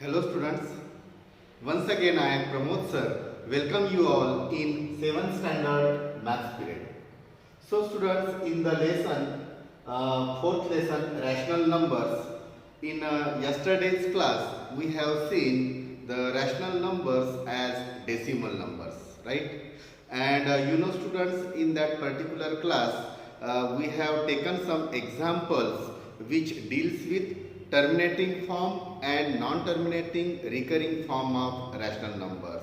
Hello students, once again I am Pramod sir. Welcome you all in 7th standard maths period. So students, in the lesson, 4th lesson, rational numbers, in yesterday's class we have seen the rational numbers as decimal numbers, right? And students, in that particular class we have taken some examples which deals with terminating form and non-terminating recurring form of rational numbers,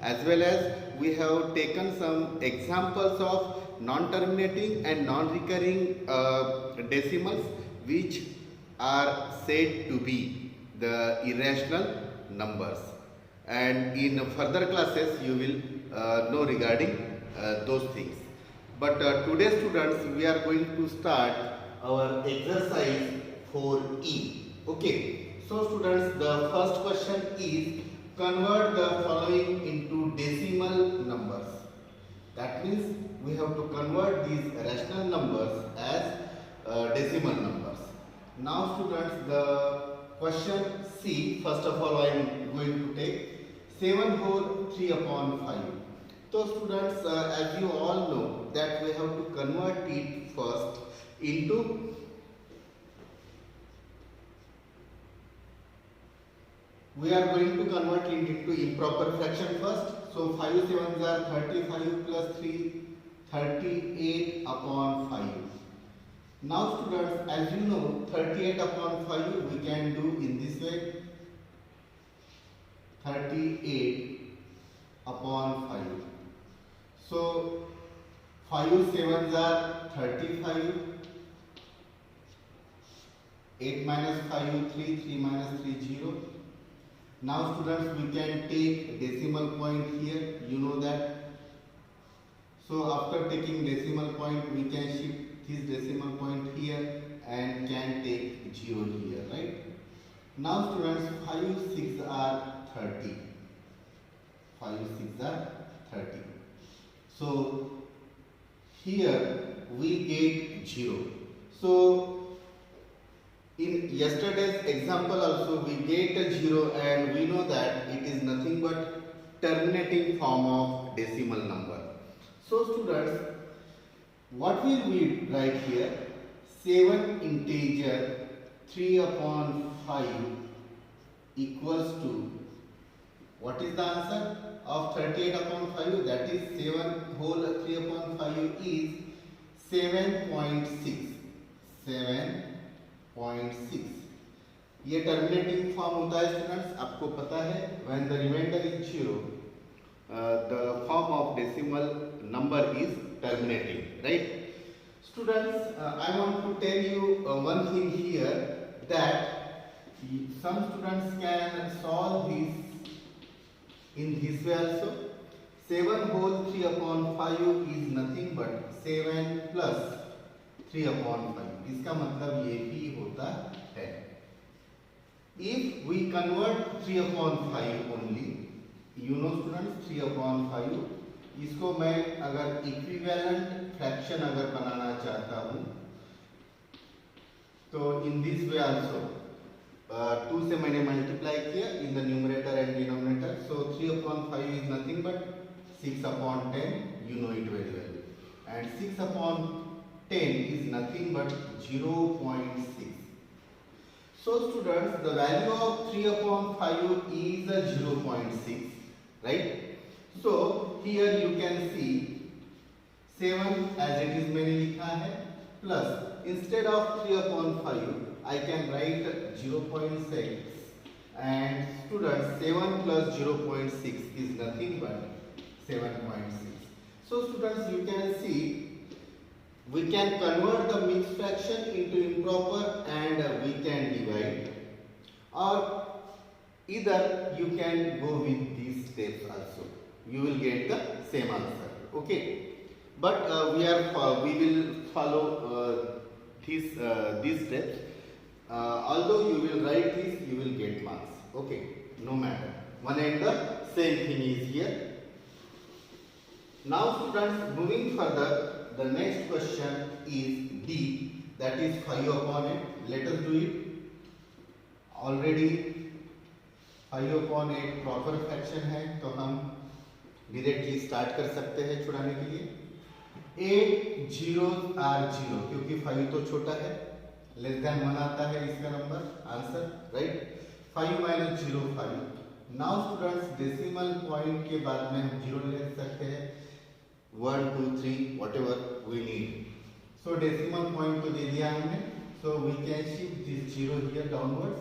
as well as we have taken some examples of non-terminating and non-recurring decimals which are said to be the irrational numbers, and in further classes you will know regarding those things. But today students, we are going to start our exercise for E. Okay, so students, the first question is convert the following into decimal numbers. That means we have to convert these rational numbers as decimal numbers. Now students, the question C, first of all I am going to take 7 whole 3 upon 5. So students, as you all know that we have to convert it first into we are going to convert it into improper fraction first. So 5 sevens are 35 plus 3, 38 upon 5. Now students, as you know, 38 upon 5 we can do in this way. 38 upon 5. So 5 sevens are 35. 8 minus 5, 3, 3 minus 3, 0. Now students, we can take decimal point here, you know that. So after taking decimal point, we can shift this decimal point here and can take 0 here, right? Now students, 5 6 are 30. 5 6 are 30. So here we get 0. So in yesterday's example also we get a 0, and we know that it is nothing but terminating form of decimal number. So students, what will we write here? 7 integer 3 upon 5 equals to, what is the answer of 38 upon 5? That is 7 whole 3 upon 5 is 7.6. 7.6. ये terminating form होता है students, आपको पता है. When the remainder is 0, the form of decimal number is terminating, right students? I want to tell you one thing here that some students can solve this in this way also. 7 whole 3 upon 5 is nothing but 7 plus 3 upon 5. इसका मतलब ये भी होता है. If we convert 3 upon 5 only, you know students, 3 upon 5, इसको मैं अगर equivalent fraction अगर बनाना चाहता हूँ तो इन दिस वे आल्सो 2 से मैंने मल्टीप्लाई किया in the numerator and denominator. So 3 upon 5 is nothing but 6 upon 10, you know it very well, and 6 upon 10 is nothing but 0.6. So students, the value of 3 upon 5 is a 0.6, right? So here you can see 7 as it is मैंने लिखा है, plus instead of 3 upon 5 I can write 0.6, and students, 7 plus 0.6 is nothing but 7.6. So students, you can see we can convert the mixed fraction into improper and we can divide, or either you can go with these steps also, you will get the same answer. Okay, but we will follow these steps. Although you will write this, you will get marks. Okay, no matter, one and the same thing is here. Now students, moving further, the next question is D, that is 5 upon 8. Let us do it. Already 5/8 proper fraction है, तो हम directly start कर सकते हैं छुड़ाने के लिए। 8 zeros are 0, क्योंकि 5 तो छोटा है, लेस देन 1 आता है इसका number answer, right. 5 minus 0 5। Now students decimal point के बाद में हम 0 ले सकते हैं, 1 2 3 whatever we need. So decimal point तो दे दिया हमने, so we can shift this 0 here downwards.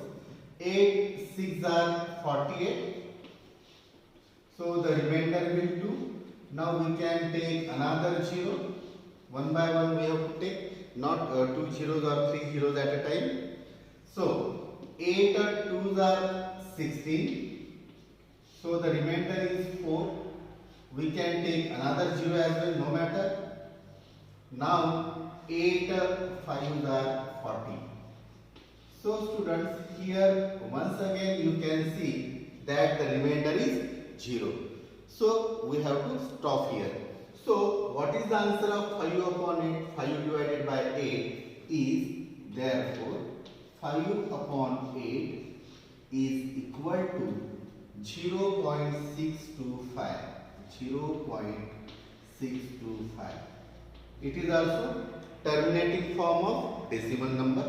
8 6 are 48, so the remainder will 2. Now we can take another 0, one by one we have to take, not 2 zeros or 3 zeros at a time. So 8 2s are 16, so the remainder is 4. We can take another 0 as well, no matter. Now 8 5s are 40. So students, here once again you can see that the remainder is 0. So we have to stop here. So what is the answer of 5/8? 5 divided by 8 is, therefore 5/8 is equal to 0.625. 0.625. It is also terminating form of decimal number.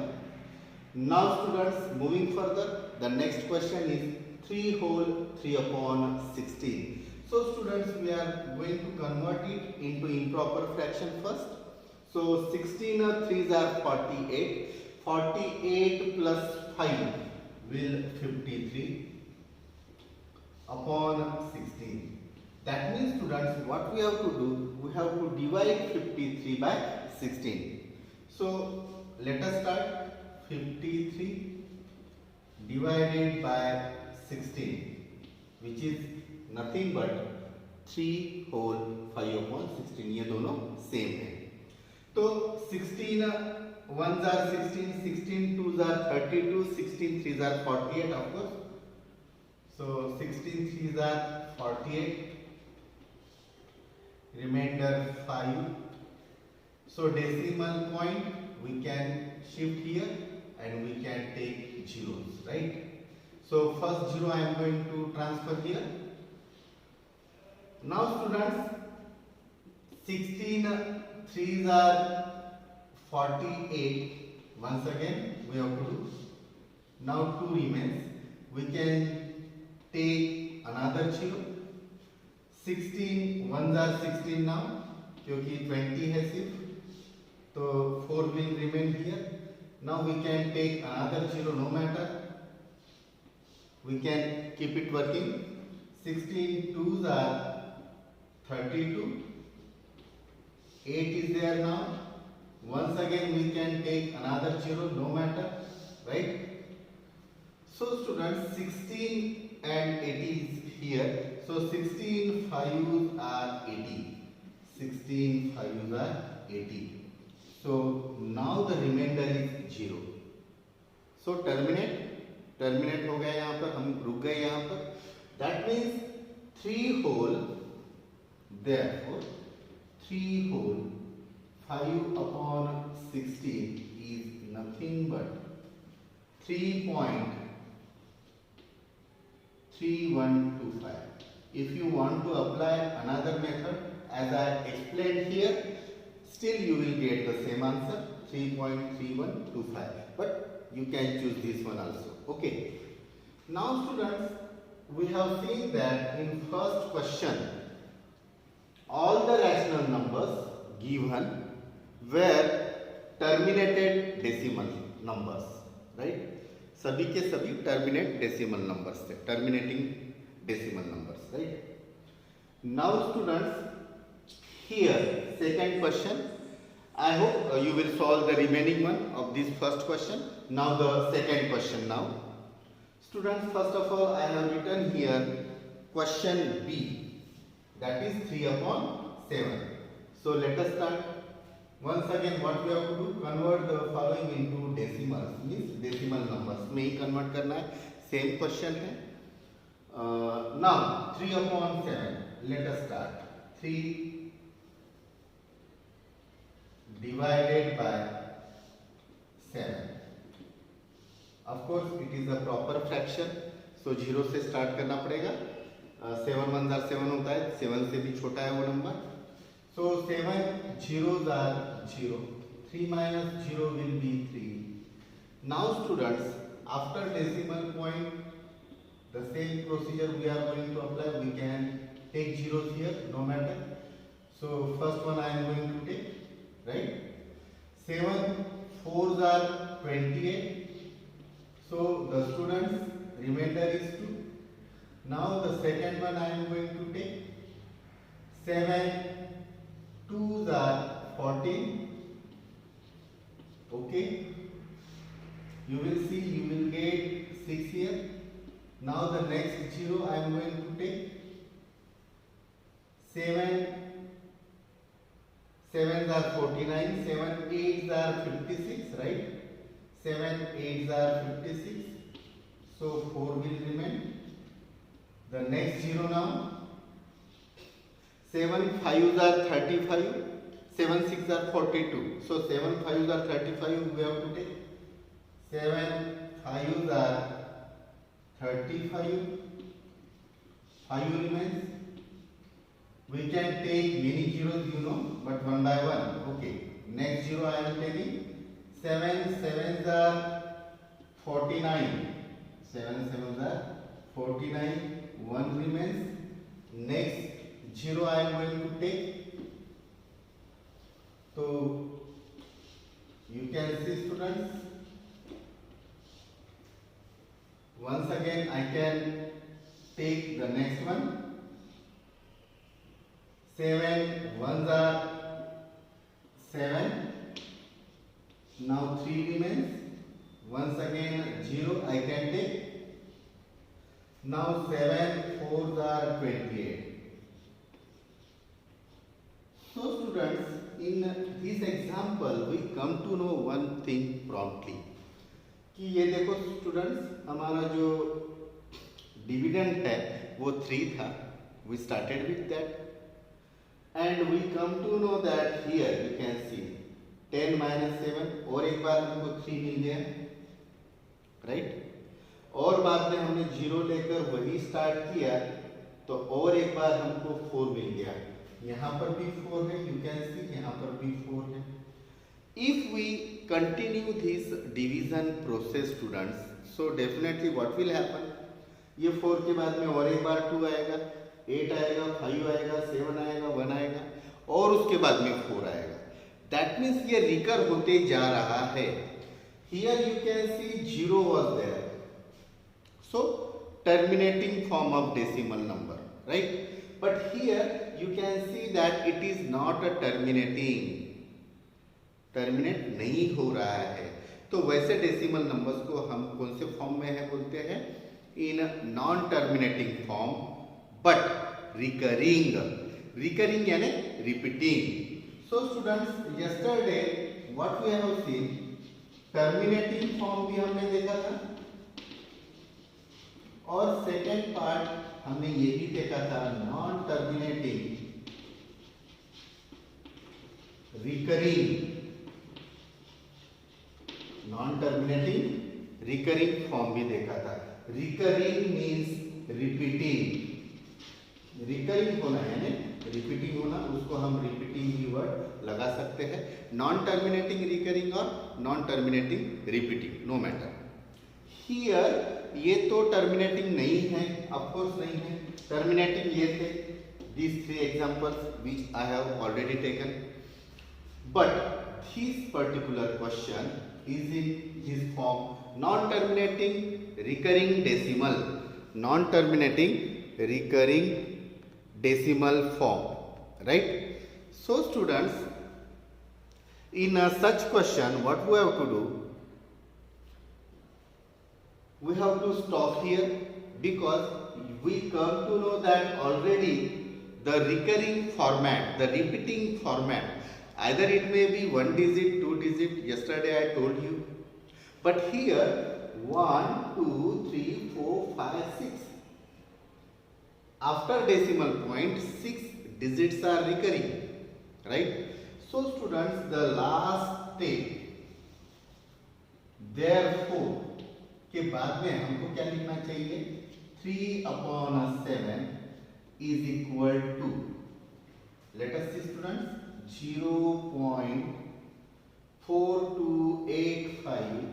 Now students, moving further, the next question is 3 whole 3/16. So students, we are going to convert it into improper fraction first. So 16 3s are 48. 48 plus 5 will 53 upon 16. That means students, what we have to do, we have to divide 53 by 16. So let us start. 53 divided by 16, which is nothing but 3 whole 5/16. ये दोनों same है, तो 16 1s are 16, 16 2s are 32, 16 3s are 48 of course. So 16 3s are 48, remainder 5. So decimal point we can shift here and we can take zeros, right? So first 0 I am going to transfer here. Now students, 16 3s are 48. Once again we have to do. Now 2 remains. We can take another 0. 16 1s are 16 now, क्योंकि 20 है सिर्फ, तो 4 will remain here. Now we can take another 0, no matter. We can keep it working. 16 2s are 32. 8 is there now. Once again we can take another 0, no matter, right? So students, 16 and 80 is here. So 16 5s are 80. 16 5s are 80. So now the remainder is 0. So terminate हो गया यहाँ पर, हम रुक गए यहाँ पर. That means 3 whole, therefore 3 whole 5/16 is nothing but 3.3125. If you want to apply another method as I explained here, still you will get the same answer, 3.3125, but you can choose this one also. Okay, now students, we have seen that in first question all the rational numbers given were terminated decimal numbers, right? सभी के सभी terminate decimal numbers थे, terminating decimal numbers, right? Now students, here second question, I hope you will solve the remaining one of this first question. Now the second question. Now students, first of all I have written here question B, that is 3/7. So let us start. Once again what we have to do, convert the following into decimals, means decimal numbers में ही convert करना है, same question है. Now 3/7, let us start. 3 divided by 7. Of course it is a proper fraction, सो 0 से start करना पड़ेगा। 7 1 jar 7 होता है, 7 से भी छोटा है वो number. So 7 zeros are 0, 3 minus 0 will be 3. Now students, after decimal point, the same procedure we are going to apply. We can take zeros here, no matter. So first one I am going to take, right? 7 4s are 28. So the students remainder is 2. Now the second one I am going to take. 7 2s are 14. Okay. You will see, you will get 6 here. Now the next 0 I am going to take. 7 7s are 49, 7 8s are 56, right? 7 8s are 56, so 4 will remain. The next 0 now. 7 5s are 35, 7 6s are 42, so 7 5s are 35 we have to take. 7 5s are 35, 5 remains. We can take many zeros, you know, but one by one. Okay. Next 0 I am taking. 7 7s are 49. 7 7s are 49. 1 remains. Next 0 I am going to take. So you can see students. Once again I can take the next one. 7 1s are 7. Now 3 remains. Once again 0 I can take. Now 7 4s are 28. So students, in this example we come to know one thing promptly कि ये देखो students, हमारा जो dividend है वो 3 था. We started with that. And we come to know that here you can see 10 minus 7, और एक बार हमको 3 मिल गया, राइट? और बाद में हमने 0 लेकर वही स्टार्ट किया, तो और एक बार हमको 4 मिल गया. यहाँ पर भी 4 है, यू कैन सी, यहाँ पर भी 4 है. If we continue this division process students, so definitely what will happen? ये 4 के बाद में और एक बार 2 आएगा, 8 आएगा, 5 आएगा, 7 आएगा, 1 आएगा, और उसके बाद में 4 आएगा. दैट मीन्स ये रिकर होते जा रहा है. Here you can see 0 was there, so terminating form of decimal number, right? But here you can see that it is not a terminating, terminate नहीं हो रहा है. तो वैसे डेसिमल नंबर्स को हम कौन से फॉर्म में है बोलते हैं? In non terminating form but recurring. Recurring यानी repeating. So students, yesterday what we have seen, terminating form भी हमने देखा था, और सेकेंड पार्ट हमने ये भी देखा था, non terminating recurring. Non terminating recurring form भी देखा था. Recurring means repeating. रिकरिंग होना यानी रिपीटिंग होना, उसको हम रिपीटिंग ही वर्ड लगा सकते हैं. नॉन टर्मिनेटिंग रिकरिंग और non terminating repeating, no matter. Here ये तो टर्मिनेटिंग नहीं है, ऑफकोर्स नहीं है. टर्मिनेटिंग ये थे, these 3 examples which I have already taken. But this particular question is in his form non-terminating recurring decimal, non-terminating recurring decimal form, right? So students, in such question what we have to do, we have to stop here, because we come to know that already the recurring format, the repeating format, either it may be 1 digit, 2 digit, yesterday I told you, but here 1 2 3 4 5 6, after decimal point 6 digits are recurring, right? So students, the last step, therefore के बाद में हमको क्या लिखना चाहिए? 3 upon 7 is equal to, let us see students, 0.4285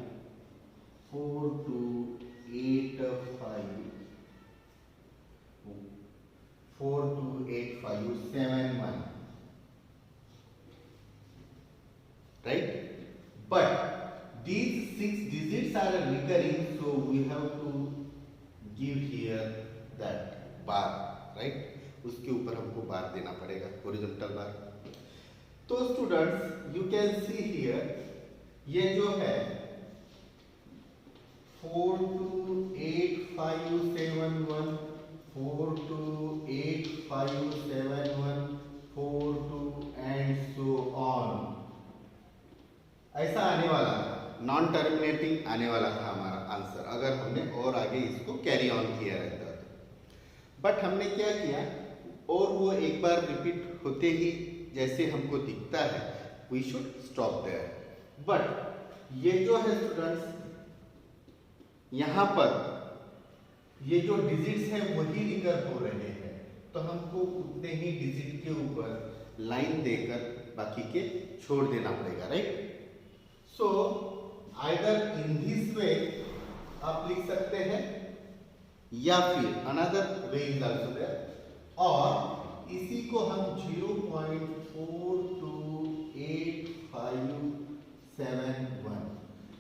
428571, right? But these 6 digits are recurring, so we have to give here that bar, right? उसके ऊपर हमको बार देना पड़ेगा, हॉरिजॉन्टल बार। तो students you can see here, ये जो है 428571, 428571, 42 एंड सो ऑन, ऐसा आने वाला था, नॉन टर्मिनेटिंग आने वाला था हमारा आंसर, अगर हमने और आगे इसको कैरी ऑन किया रहता तो। बट हमने क्या किया, और वो एक बार रिपीट होते ही जैसे हमको दिखता है, we should stop there. But ये जो है स्टूडेंट्स, यहाँ पर ये जो डिजिट्स हैं वही रिकर हो रहे हैं, तो हमको उतने ही डिजिट के ऊपर लाइन देकर बाकी के छोड़ देना पड़ेगा, right? So either in this way आप लिख सकते हैं, या फिर another way is also there, और इसी को हम 0.428571,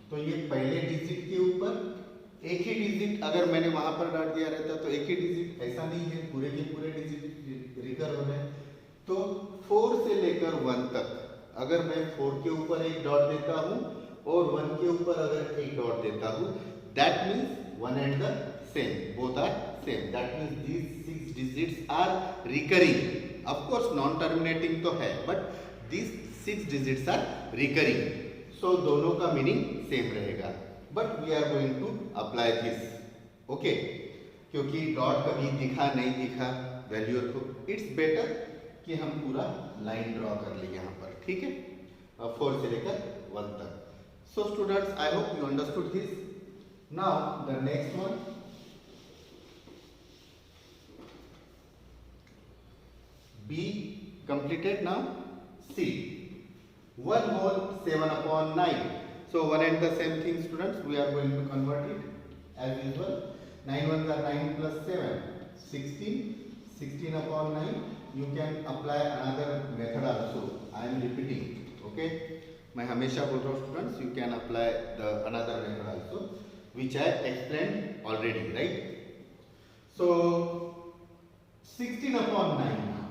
तो ये पहले डिजिट के ऊपर एक ही डिजिट, अगर मैंने वहां पर डाल दिया रहता तो एक ही डिजिट, ऐसा नहीं है, पूरे के पूरे डिजिट रिकर हो रहे हैं। तो 4 से लेकर 1 तक अगर मैं 4 के ऊपर एक डॉट देता हूं और 1 के ऊपर अगर एक डॉट देता हूं, that means one and the same, both are same, that means these 6 digits are recurring. Of course non terminating तो है, but these 6 digits are recurring, so दोनों का मीनिंग सेम रहेगा। But we are going to apply this, okay, क्योंकि dot कभी दिखा नहीं दिखा वैल्यूअर को, इट्स बेटर कि हम पूरा लाइन ड्रॉ कर ले यहाँ पर, ठीक है, 4 से लेकर 1 तक। So students, I hope you understood this. Now the next one, B completed. Now C, 1 whole 7 upon 9. So one and the same thing, students, we are going to convert it as usual. 9 ones are 9 plus 7, 16, 16 upon 9. You can apply another method also, I am repeating, okay? मैं हमेशा बोल रहा हूँ students, you can apply the another method also, which I explained already, right? So 16 upon 9 now.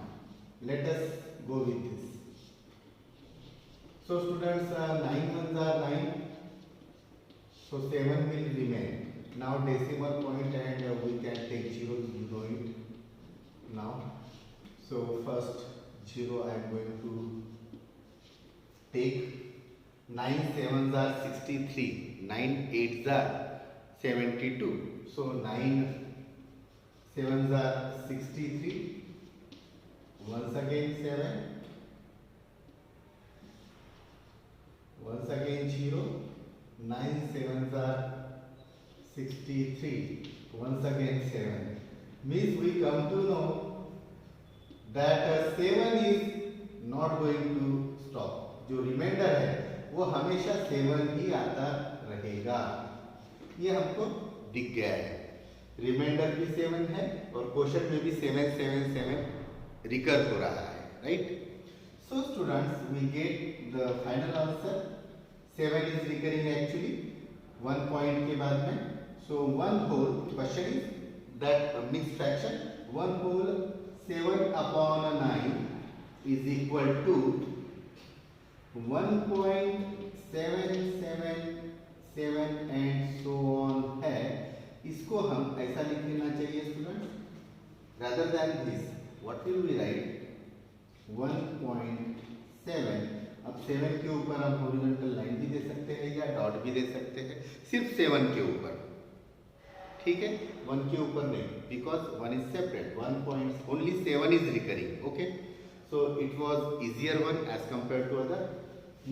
Let us go with this. So students, 9 ones are 9, so 7 will remain. Now decimal point, and we can take 0, you know it now. So first 0 I am going to take. 9 sevens are 63, 9 eights are 72, so 9 sevens are 63. Once again 7, once again 0, 9 sevens are 63, once again 7. Means we come to know that 7 is not going to stop. जो reminder है वो हमेशा 7 ही आता रहेगा, ये हमको दिख गया है। रिमाइंडर भी 7 है और क्वेश्चन में भी 7 7 7 रिकर हो रहा है, right? So students, we get the final answer, 7 is recurring actually 1 point के बाद में। So 1 whole, question is that mix fraction, 1 whole 7 upon 9 is equal to 1.777 and so on है। इसको हम ऐसा लिख लेना चाहिए student, rather than this what will we write, 1.7। अब 7 के ऊपर हम हॉरिजॉन्टल लाइन भी दे सकते हैं या डॉट भी दे सकते हैं, सिर्फ 7 के ऊपर, ठीक है, 1 के ऊपर नहीं, because 1 is separate, 1 point only 7 is recurring, okay. So it was easier one as compared to other.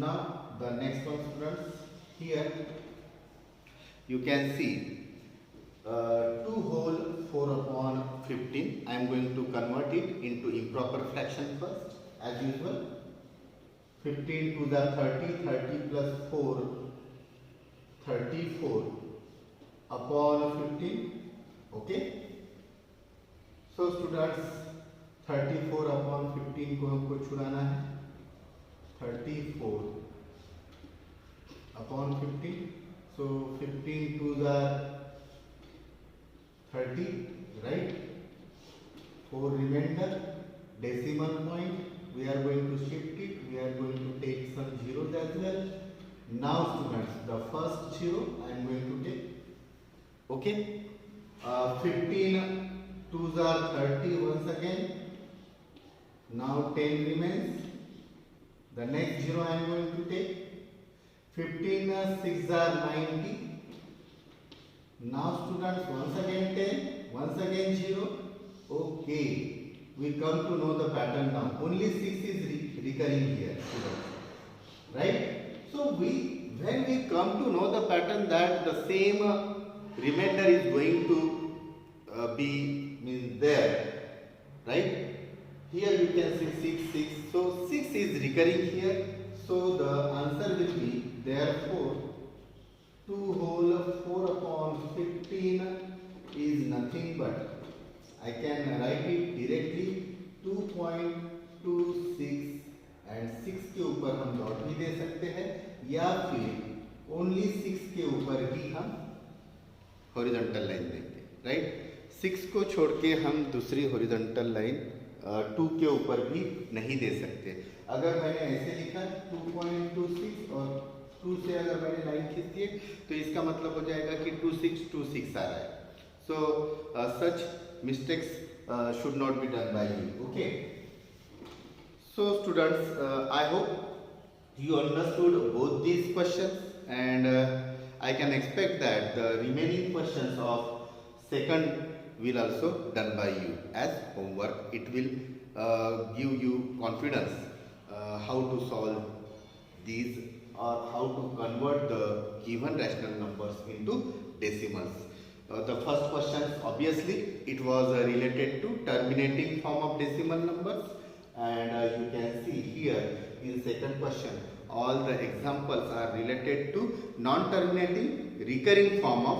Now the next one students, here you can see 2 whole 4 upon 15. I am going to convert it into improper fraction first, as usual. 15 to the 30, 30 plus 4, 34 upon 15. Okay. So students, 34 upon 15 को हमको छुड़ाना है. 34 upon 15. So 15 to the 30, right? 4 remainder, decimal point. We are going to shift it. We are going to take some zeros as well. Now students, the first zero I am going to take. Okay. 15 to the 30 once again. Now 10 remains. The next zero I am going to take. 15 6 are 90. Now students, once again 10, once again 0. Okay. We come to know the pattern now. Only 6 is recurring here, students. Right? So when we come to know the pattern that the same remainder is going to be there, right? Here you can see 6, 6. So 6 is recurring here. So the answer will be, therefore 2 whole 4 upon 15 is nothing but, I can write it directly, 2.26 and 6 के ऊपर हम dot भी दे सकते हैं या फिर only 6 के ऊपर ही हम हॉरिजॉन्टल लाइन देंगे, राइट? 6 को छोड़ के हम दूसरी हॉरिजॉन्टल लाइन 2 के ऊपर भी नहीं दे सकते. अगर मैंने ऐसे लिखा 2.26 और 2 से अगर मैंने लाइन खींच दी तो इसका मतलब हो जाएगा कि 2626 आ रहा है. So such mistakes should not be done by you. Okay. So students, I hope you understood both these questions, and I can expect that the remaining questions of second will also done by you as homework. It will give you confidence how to solve these or how to convert the given rational numbers into decimals. The first question, obviously it was related to terminating form of decimal numbers, and you can see here in second question all the examples are related to non-terminating recurring form of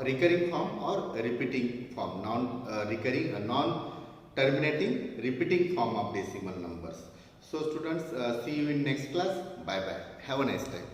recurring form or repeating form, non-terminating repeating form of decimal numbers. So students, see you in next class. Bye bye. Have a nice time.